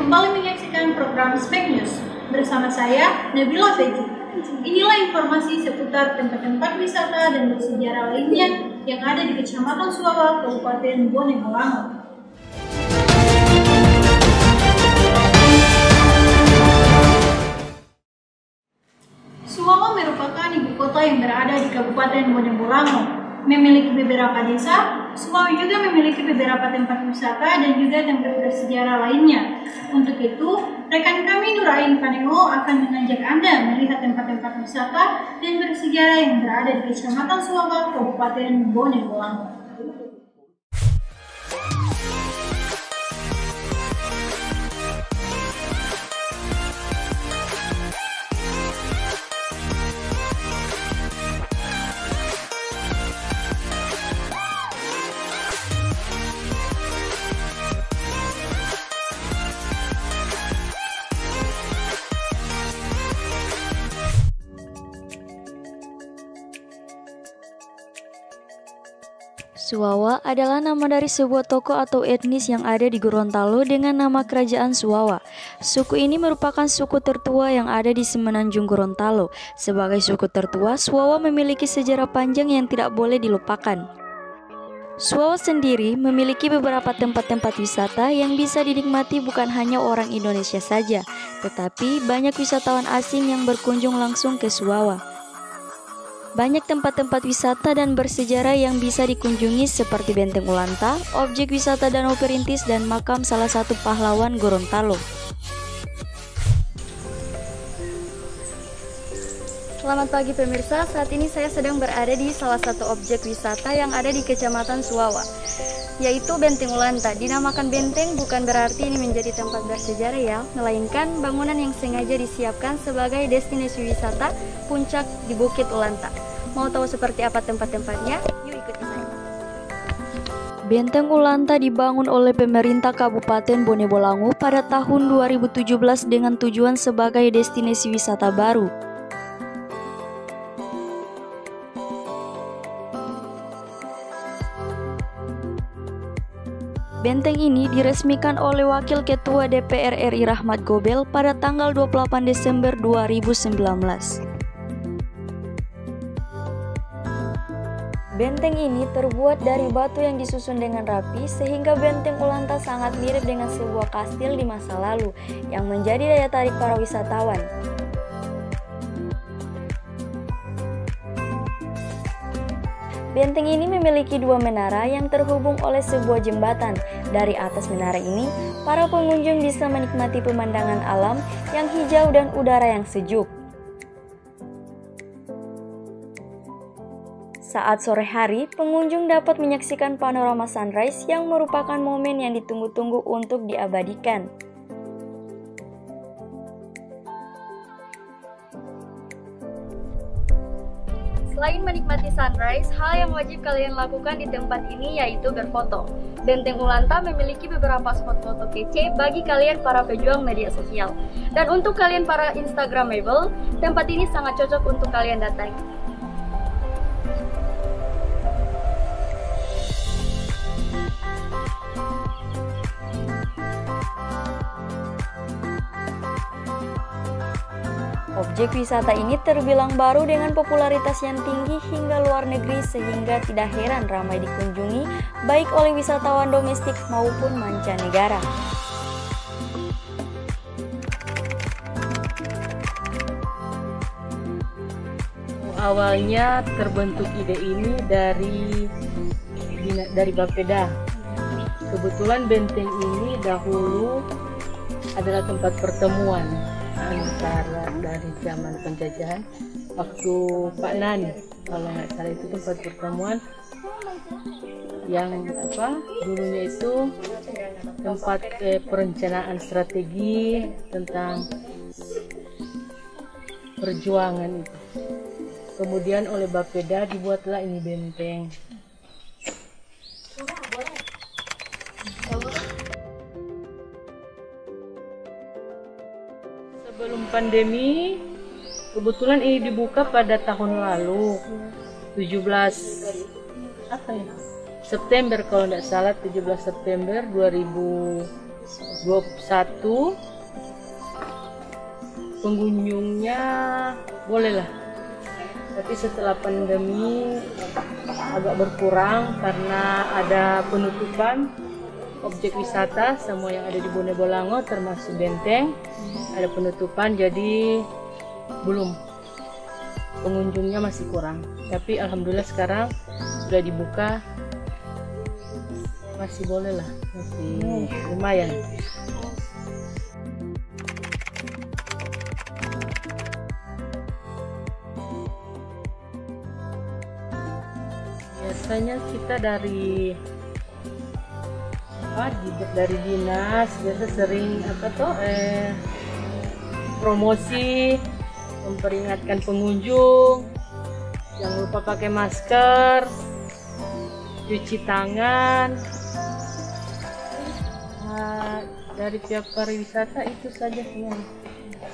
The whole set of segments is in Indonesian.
kembali menyaksikan program Spek News bersama saya, Nabila Feji. Inilah informasi seputar tempat-tempat wisata dan bersejarah lainnya yang ada di Kecamatan Suwawa, Kabupaten Bone Bolango. Suwawa merupakan ibu kota yang berada di Kabupaten Bone Bolango. Memiliki beberapa desa, Suwawa juga memiliki beberapa tempat wisata dan juga tempat bersejarah lainnya. Untuk itu, rekan kami Nurain Panengo akan mengajak Anda melihat tempat-tempat wisata dan bersejarah yang berada di Kecamatan Suwawa, Kabupaten Bone Bolango. Suwawa adalah nama dari sebuah tokoh atau etnis yang ada di Gorontalo dengan nama Kerajaan Suwawa. Suku ini merupakan suku tertua yang ada di Semenanjung Gorontalo. Sebagai suku tertua, Suwawa memiliki sejarah panjang yang tidak boleh dilupakan. Suwawa sendiri memiliki beberapa tempat-tempat wisata yang bisa dinikmati bukan hanya orang Indonesia saja, tetapi banyak wisatawan asing yang berkunjung langsung ke Suwawa. Banyak tempat-tempat wisata dan bersejarah yang bisa dikunjungi seperti Benteng Ulanta, objek wisata Danau Perintis, dan makam salah satu pahlawan Gorontalo. Selamat pagi pemirsa, saat ini saya sedang berada di salah satu objek wisata yang ada di Kecamatan Suwawa, yaitu Benteng Ulanta. Dinamakan benteng bukan berarti ini menjadi tempat bersejarah ya, melainkan bangunan yang sengaja disiapkan sebagai destinasi wisata puncak di Bukit Ulanta. Mau tahu seperti apa tempat-tempatnya? Yuk ikuti saya. Benteng Ulanta dibangun oleh pemerintah Kabupaten Bone Bolango pada tahun 2017 dengan tujuan sebagai destinasi wisata baru. Benteng ini diresmikan oleh Wakil Ketua DPR RI Rahmat Gobel pada tanggal 28 Desember 2019. Benteng ini terbuat dari batu yang disusun dengan rapi sehingga Benteng Ulanta sangat mirip dengan sebuah kastil di masa lalu yang menjadi daya tarik para wisatawan. Benteng ini memiliki dua menara yang terhubung oleh sebuah jembatan. Dari atas menara ini, para pengunjung bisa menikmati pemandangan alam yang hijau dan udara yang sejuk. Saat sore hari, pengunjung dapat menyaksikan panorama sunrise yang merupakan momen yang ditunggu-tunggu untuk diabadikan. Selain menikmati sunrise, hal yang wajib kalian lakukan di tempat ini yaitu berfoto. Benteng Ulanta memiliki beberapa spot foto kece bagi kalian para pejuang media sosial. Dan untuk kalian para Instagramable, tempat ini sangat cocok untuk kalian datangi. Objek wisata ini terbilang baru dengan popularitas yang tinggi hingga luar negeri sehingga tidak heran ramai dikunjungi baik oleh wisatawan domestik maupun mancanegara. Awalnya terbentuk ide ini dari Bapeda. Kebetulan benteng ini dahulu adalah tempat pertemuan antara dari zaman penjajahan waktu Pak Nani, kalau nggak salah itu tempat pertemuan yang dulunya itu tempat perencanaan strategi tentang perjuangan itu. Kemudian oleh Bapeda dibuatlah ini benteng. Sebelum pandemi, kebetulan ini dibuka pada tahun lalu, 17 September kalau tidak salah, 17 September 2019. 21 pengunjungnya boleh lah, tapi setelah pandemi agak berkurang karena ada penutupan objek wisata semua yang ada di Bone Bolango termasuk benteng, ada penutupan, jadi belum, pengunjungnya masih kurang. Tapi alhamdulillah sekarang sudah dibuka, masih boleh lah, masih lumayan. Biasanya kita dari dinas biasa sering promosi, memperingatkan pengunjung jangan lupa pakai masker, cuci tangan. Dari pihak pariwisata itu saja yang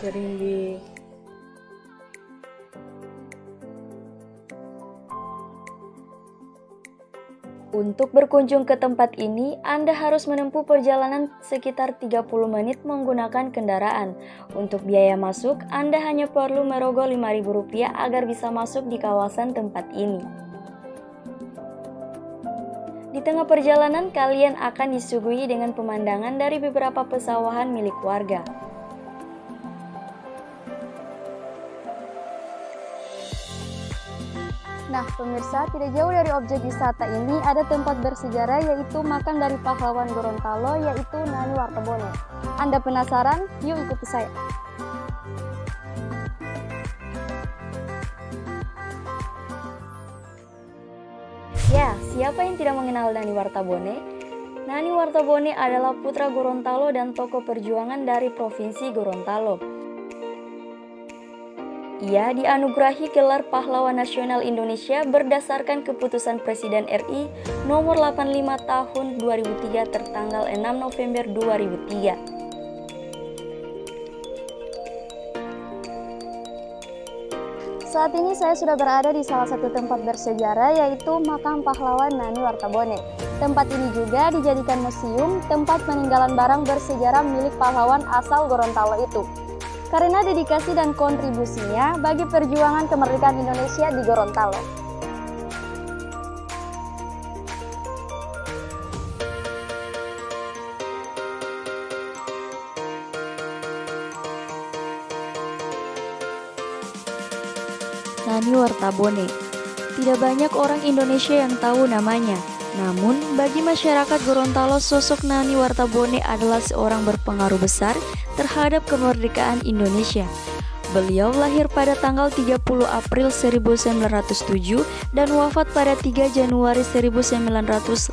sering di Untuk berkunjung ke tempat ini, Anda harus menempuh perjalanan sekitar 30 menit menggunakan kendaraan. Untuk biaya masuk, Anda hanya perlu merogoh Rp5.000 agar bisa masuk di kawasan tempat ini. Di tengah perjalanan, kalian akan disuguhi dengan pemandangan dari beberapa pesawahan milik warga. Nah, pemirsa, tidak jauh dari objek wisata ini ada tempat bersejarah yaitu makam dari pahlawan Gorontalo yaitu Nani Wartabone. Anda penasaran? Yuk ikuti saya. Ya, siapa yang tidak mengenal Nani Wartabone? Nani Wartabone adalah putra Gorontalo dan tokoh perjuangan dari Provinsi Gorontalo. Ia dianugerahi gelar Pahlawan Nasional Indonesia berdasarkan keputusan Presiden RI nomor 85 tahun 2003 tertanggal 6 November 2003. Saat ini saya sudah berada di salah satu tempat bersejarah yaitu makam pahlawan Nani Wartabone. Tempat ini juga dijadikan museum tempat peninggalan barang bersejarah milik pahlawan asal Gorontalo itu. Karena dedikasi dan kontribusinya bagi perjuangan kemerdekaan Indonesia di Gorontalo. Nani Wartabone. Tidak banyak orang Indonesia yang tahu namanya. Namun, bagi masyarakat Gorontalo, sosok Nani Wartabone adalah seorang berpengaruh besar terhadap kemerdekaan Indonesia. Beliau lahir pada tanggal 30 April 1907 dan wafat pada 3 Januari 1986.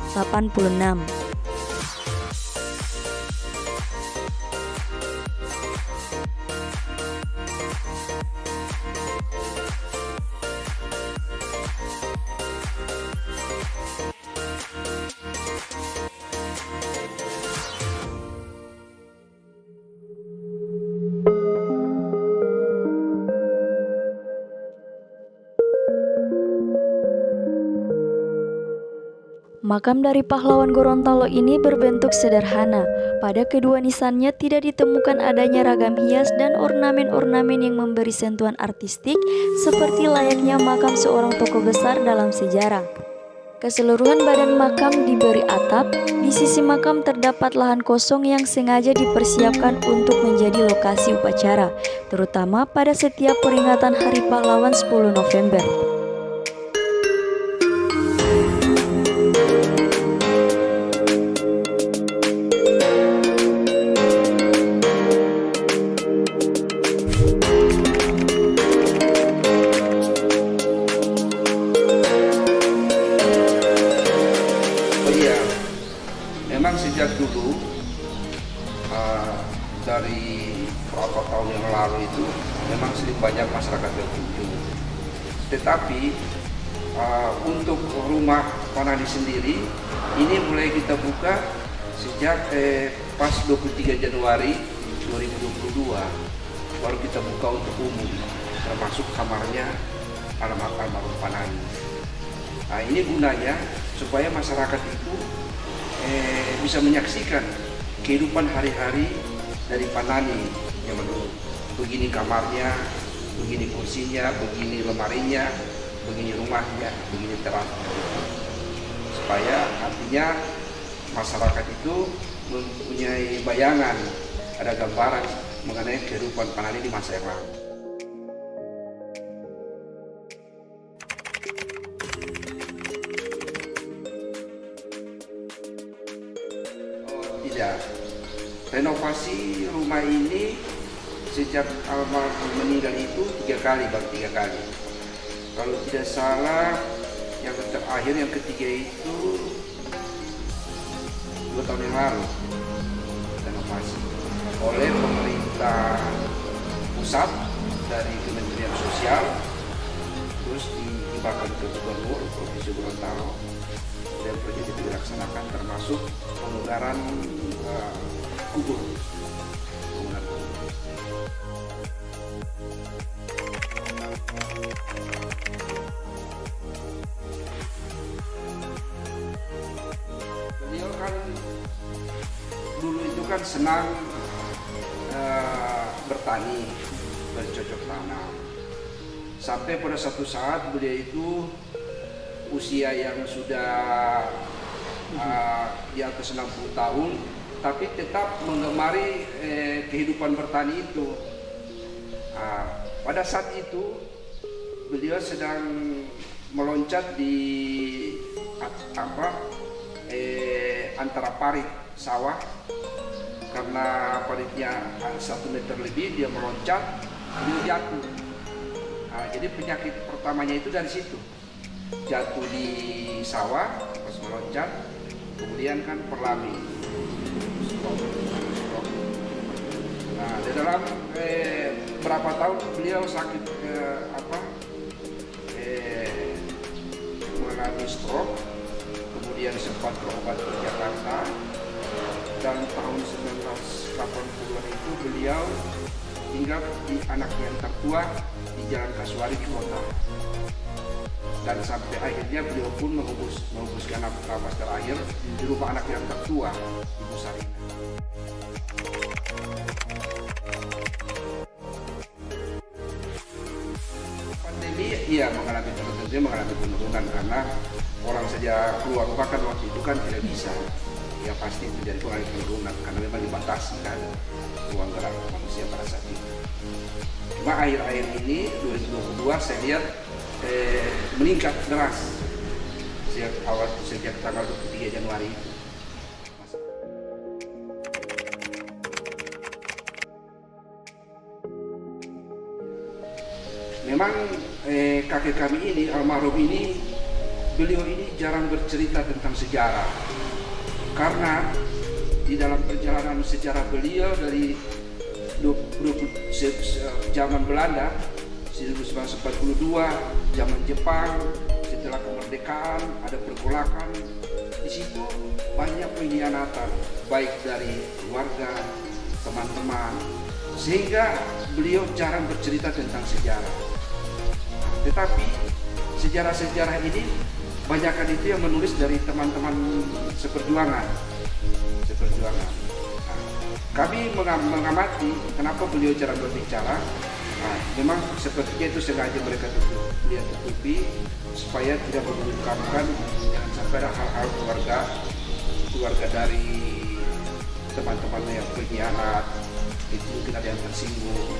Makam dari pahlawan Gorontalo ini berbentuk sederhana. Pada kedua nisannya tidak ditemukan adanya ragam hias dan ornamen-ornamen yang memberi sentuhan artistik seperti layaknya makam seorang tokoh besar dalam sejarah. Keseluruhan badan makam diberi atap. Di sisi makam terdapat lahan kosong yang sengaja dipersiapkan untuk menjadi lokasi upacara, terutama pada setiap peringatan Hari Pahlawan 10 November. Memang sejak dulu dari beberapa tahun yang lalu itu memang sering banyak masyarakat berkunjung. Tetapi untuk rumah Nani sendiri ini mulai kita buka sejak pas 23 Januari 2022 baru kita buka untuk umum, termasuk kamarnya almarhum Nani. Nah, ini gunanya supaya masyarakat itu bisa menyaksikan kehidupan hari-hari dari Panani zaman dulu. Begini kamarnya, begini kursinya, begini lemarinya, begini rumahnya, begini terasnya. Supaya artinya masyarakat itu mempunyai bayangan, ada gambaran mengenai kehidupan Panani di masa yang lalu. Tidak, renovasi rumah ini sejak almarhum meninggal itu 3 kali, baru 3 kali. Kalau tidak salah, yang terakhir yang ketiga itu 2 tahun yang lalu renovasi oleh pemerintah pusat dari Kementerian Sosial, terus dihibahkan ke Gubernur Provinsi Gorontalo, dan proyek itu dilaksanakan termasuk pemunggaran kubur. Beliau kan dulu itu kan senang bertani, bercocok tanam. Sampai pada satu saat beliau itu usia yang sudah di atas 60 tahun, tapi tetap menggemari kehidupan bertani itu. Pada saat itu beliau sedang meloncat di antara parit sawah, karena paritnya 1 meter lebih, dia meloncat, beliau jatuh. Jadi penyakit pertamanya itu dari situ, jatuh di sawah pas meloncat, kemudian kan perlami. Nah, di dalam berapa tahun beliau sakit mengalami stroke, kemudian sempat berobat ke Jakarta, dan tahun 1980-an itu beliau tinggal di anak yang tertua di Jalan Kasuari di kota. Dan sampai akhirnya beliau pun menghembuskan nafas terakhir di rumah anak yang tertua, Ibu Sarina. Pandemi iya mengalami penurunan karena orang saja keluar rumah kan waktu itu kan tidak bisa. Ya pasti terjadi penurunan karena memang dibatasi kan ruang gerak manusia pada saat itu. Cuma akhir-akhir ini 2022 saya lihat meningkat deras sejak tanggal 23 Januari itu. Memang kakek kami ini, almarhum ini, beliau ini jarang bercerita tentang sejarah, karena di dalam perjalanan sejarah beliau dari zaman Belanda 1942, zaman Jepang, setelah kemerdekaan ada pergolakan, di situ banyak pengkhianatan baik dari keluarga, teman-teman, sehingga beliau jarang bercerita tentang sejarah. Tetapi sejarah-sejarah ini banyakkan itu yang menulis dari teman-teman seperjuangan. Kami mengamati kenapa beliau jarang berbicara. Memang sepertinya itu sengaja mereka tutupi supaya tidak mengungkapkan, jangan sampai ada hal-hal keluarga dari teman-temannya yang berkhianat, itu mungkin ada yang tersinggung,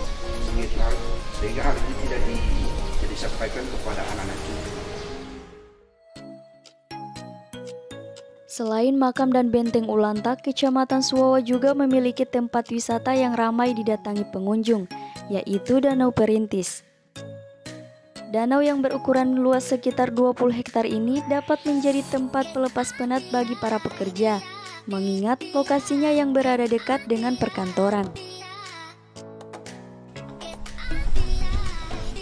sehingga hal ini tidak disampaikan kepada anak-anak juga. Selain makam dan benteng Ulantak, Kecamatan Suwawa juga memiliki tempat wisata yang ramai didatangi pengunjung, yaitu Danau Perintis. Danau yang berukuran luas sekitar 20 hektar ini dapat menjadi tempat pelepas penat bagi para pekerja, mengingat lokasinya yang berada dekat dengan perkantoran.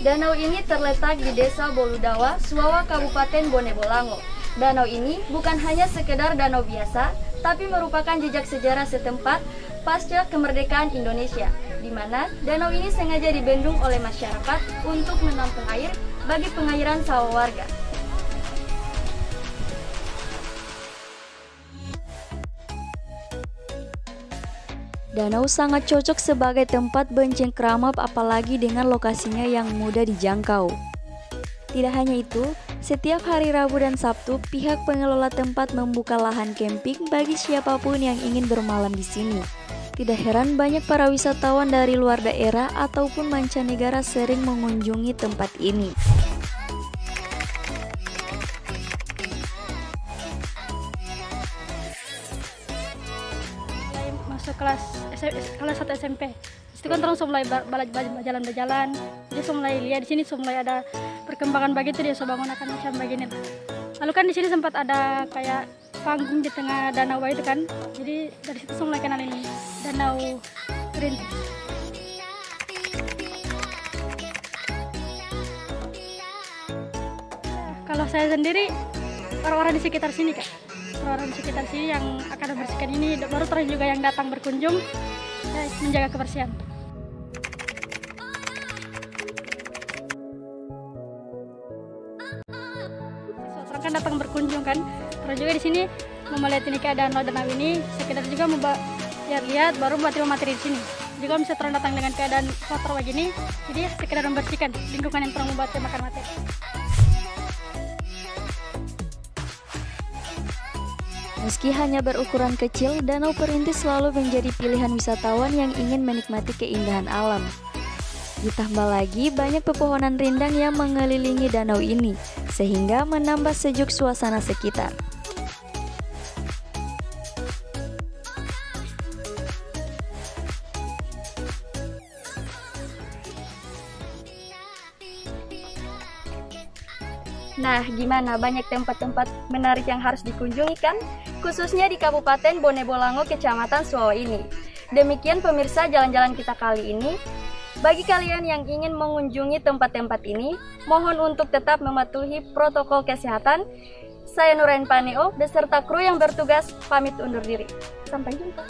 Danau ini terletak di Desa Boludawa, Suwawa, Kabupaten Bone Bolango. Danau ini bukan hanya sekedar danau biasa, tapi merupakan jejak sejarah setempat pasca kemerdekaan Indonesia, di mana danau ini sengaja dibendung oleh masyarakat untuk menampung air bagi pengairan sawah warga. Danau sangat cocok sebagai tempat bercengkrama apalagi dengan lokasinya yang mudah dijangkau. Tidak hanya itu, setiap hari Rabu dan Sabtu, pihak pengelola tempat membuka lahan camping bagi siapapun yang ingin bermalam di sini. Tidak heran banyak para wisatawan dari luar daerah ataupun mancanegara sering mengunjungi tempat ini. Masuk kelas 1 SMP. Itu kan terus mulai berjalan-jalan. Dia mulai lihat di sini mulai ada perkembangan begitu, dia bangun akan macam begini. Lalu kan di sini sempat ada kayak panggung di tengah danau itu kan. Jadi dari situ mulai kenal ini Danau Rintis. Kalau saya sendiri orang-orang di sekitar sini Kak. Orang-orang di sekitar sini yang akan membersihkan ini, baru terus juga yang datang berkunjung menjaga kebersihan. Orang kan datang berkunjung kan, terus juga di sini mau melihat ini keadaan danau ini, sekitar juga mau lihat baru buat materi di sini. Juga bisa terus datang dengan keadaan kotor begini, jadi sekedar membersihkan lingkungan yang terang membuat makan materi. Meski hanya berukuran kecil, Danau Perintis selalu menjadi pilihan wisatawan yang ingin menikmati keindahan alam. Ditambah lagi banyak pepohonan rindang yang mengelilingi danau ini, sehingga menambah sejuk suasana sekitar. Nah, gimana? Banyak tempat-tempat menarik yang harus dikunjungi kan? Khususnya di Kabupaten Bone Bolango, Kecamatan Suwawa ini. Demikian pemirsa jalan-jalan kita kali ini. Bagi kalian yang ingin mengunjungi tempat-tempat ini, mohon untuk tetap mematuhi protokol kesehatan. Saya Nurain Paneo beserta kru yang bertugas pamit undur diri. Sampai jumpa.